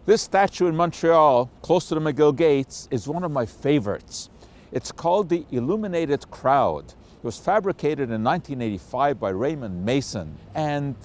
This statue in Montreal, close to the McGill Gates, is one of my favorites. It's called the Illuminated Crowd. It was fabricated in 1985 by Raymond Mason. And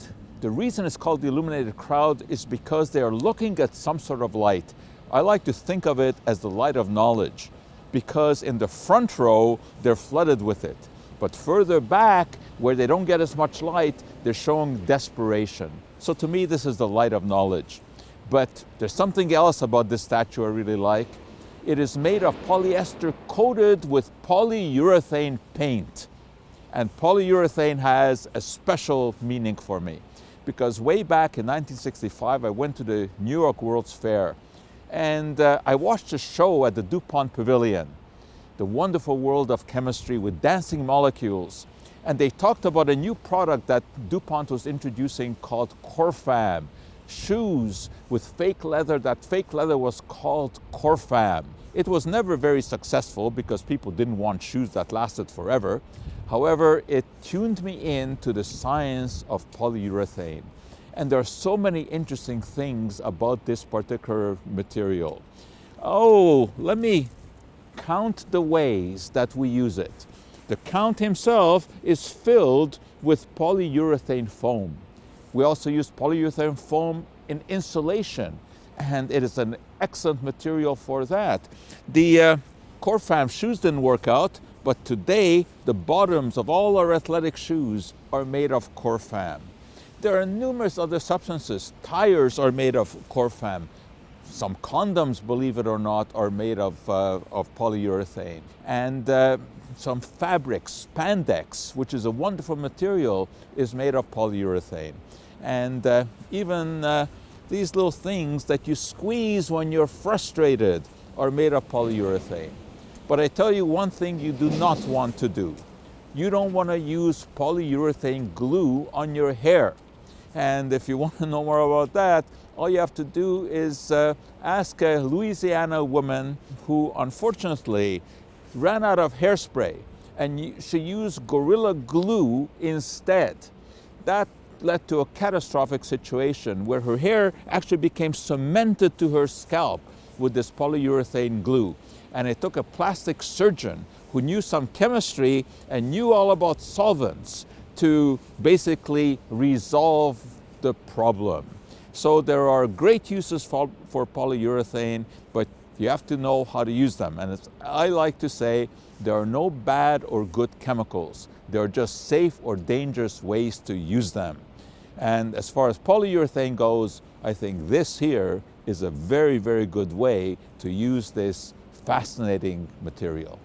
the reason it's called the Illuminated Crowd is because they are looking at some sort of light. I like to think of it as the light of knowledge, because in the front row, they're flooded with it. But further back, where they don't get as much light, they're showing desperation. So to me, this is the light of knowledge. But there's something else about this statue I really like. It is made of polyester coated with polyurethane paint. And polyurethane has a special meaning for me, because way back in 1965, I went to the New York World's Fair, and I watched a show at the DuPont Pavilion, the wonderful world of chemistry with dancing molecules. And they talked about a new product that DuPont was introducing called Corfam. Shoes with fake leather. That fake leather was called Corfam. It was never very successful because people didn't want shoes that lasted forever. However, it tuned me in to the science of polyurethane. And there are so many interesting things about this particular material. Oh, let me count the ways that we use it. The count himself is filled with polyurethane foam. We also use polyurethane foam in insulation, and it is an excellent material for that. The Corfam shoes didn't work out, but today the bottoms of all our athletic shoes are made of Corfam. There are numerous other substances. Tires are made of Corfam. Some condoms, believe it or not, are made of polyurethane. And some fabrics, spandex, which is a wonderful material, is made of polyurethane. And even these little things that you squeeze when you're frustrated are made of polyurethane. But I tell you one thing you do not want to do. You don't want to use polyurethane glue on your hair. And if you want to know more about that, all you have to do is ask a Louisiana woman who unfortunately ran out of hairspray, and she used Gorilla Glue instead. That led to a catastrophic situation where her hair actually became cemented to her scalp with this polyurethane glue. And it took a plastic surgeon who knew some chemistry and knew all about solvents to basically resolve the problem. So there are great uses for polyurethane, but you have to know how to use them. And I like to say there are no bad or good chemicals. There are just safe or dangerous ways to use them. And as far as polyurethane goes, I think this here is a very, very good way to use this fascinating material.